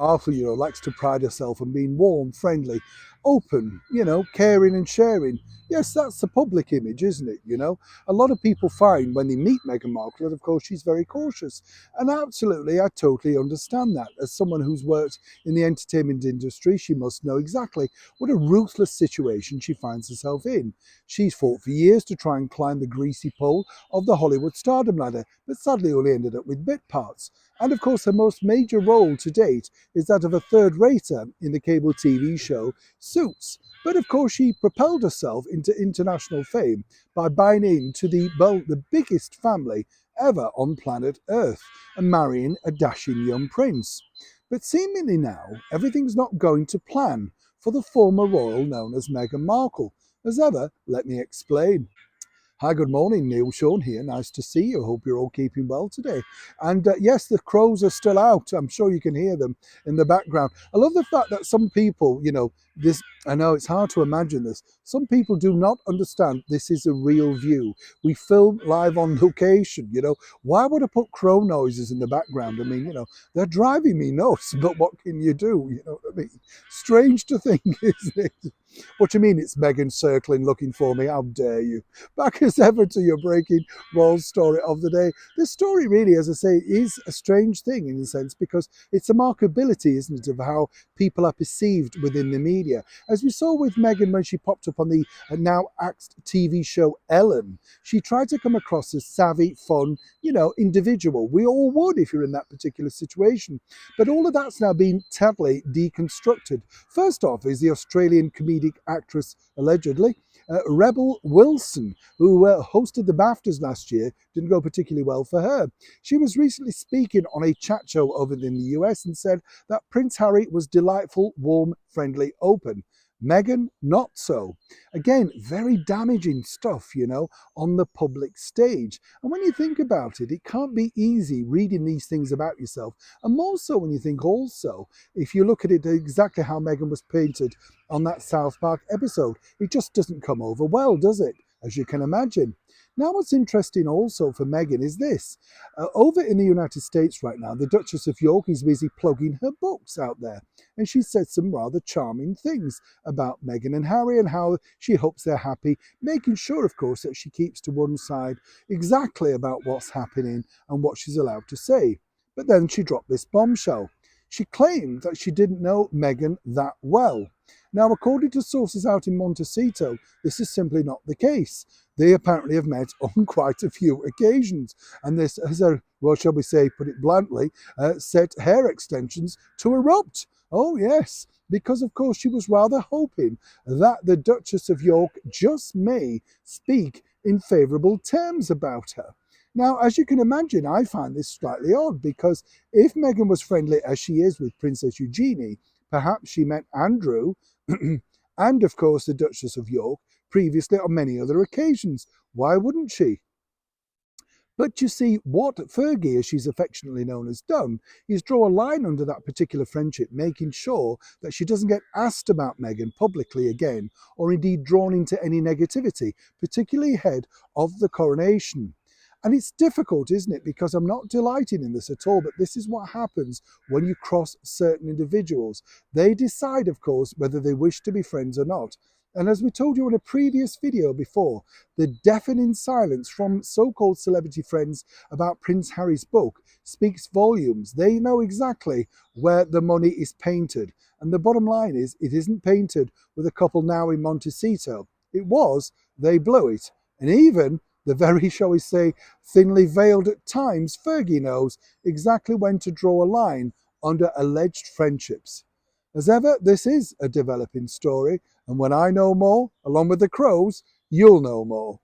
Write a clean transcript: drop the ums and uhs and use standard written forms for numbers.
Arthur, likes to pride herself on being warm, friendly, open, caring and sharing. Yes, that's the public image, isn't it? A lot of people find when they meet Meghan Markle that, of course, she's very cautious. And absolutely, I totally understand that. As someone who's worked in the entertainment industry, she must know exactly what a ruthless situation she finds herself in. She's fought for years to try and climb the greasy pole of the Hollywood stardom ladder, but sadly only ended up with bit parts. And of course, her most major role to date is that of a third rater in the cable TV show Suits. But of course, she propelled herself into international fame by buying into the biggest family ever on planet Earth and marrying a dashing young prince. But seemingly now, everything's not going to plan for the former royal known as Meghan Markle. As ever, let me explain. Hi, good morning. Neil Sean here. Nice to see you. Hope you're all keeping well today. And yes, the crows are still out. I'm sure you can hear them in the background. I love the fact that some people, I know it's hard to imagine this. Some people do not understand this is a real view. We film live on location. Why would I put crow noises in the background? I mean, they're driving me nuts, but what can you do? You know what I mean? Strange to think, isn't it? What do you mean it's Meghan circling looking for me? How dare you? Back as ever to your breaking royal story of the day. This story really, as I say, is a strange thing in a sense because it's a markability, isn't it, of how people are perceived within the media. As we saw with Meghan when she popped up on the now axed TV show Ellen, she tried to come across as savvy, fun, individual. We all would if you're in that particular situation. But all of that's now been totally deconstructed. First off is the Australian comedic actress, allegedly, Rebel Wilson, who hosted the BAFTAs last year. Didn't go particularly well for her. She was recently speaking on a chat show over in the US and said that Prince Harry was delightful, warm, friendly, open. Meghan, not so. Again, very damaging stuff, on the public stage. And when you think about it, it can't be easy reading these things about yourself. And more so when you think also, if you look at it exactly how Meghan was painted on that South Park episode, it just doesn't come over well, does it? As you can imagine. Now, what's interesting also for Meghan is this. Over in the United States right now, the Duchess of York is busy plugging her books out there. And she said some rather charming things about Meghan and Harry and how she hopes they're happy, making sure, of course, that she keeps to one side exactly about what's happening and what she's allowed to say. But then she dropped this bombshell. She claimed that she didn't know Meghan that well. Now, according to sources out in Montecito, this is simply not the case. They apparently have met on quite a few occasions, and this has, well, shall we say, put it bluntly, set hair extensions to erupt. Oh, yes, because of course she was rather hoping that the Duchess of York just may speak in favourable terms about her. Now, as you can imagine, I find this slightly odd because if Meghan was friendly as she is with Princess Eugenie, perhaps she met Andrew and, of course, the Duchess of York previously on many other occasions. Why wouldn't she? But you see, what Fergie, as she's affectionately known, has done is draw a line under that particular friendship, making sure that she doesn't get asked about Meghan publicly again, or indeed drawn into any negativity, particularly ahead of the coronation. And it's difficult, isn't it? Because I'm not delighting in this at all, but this is what happens when you cross certain individuals. They decide, of course, whether they wish to be friends or not. And as we told you in a previous video before, the deafening silence from so-called celebrity friends about Prince Harry's book speaks volumes. They know exactly where the money is painted. And the bottom line is, it isn't painted with a couple now in Montecito. It was, they blew it. And even the very, shall we say, thinly veiled at times, Fergie knows exactly when to draw a line under alleged friendships. As ever, this is a developing story, and when I know more, along with the crows, you'll know more.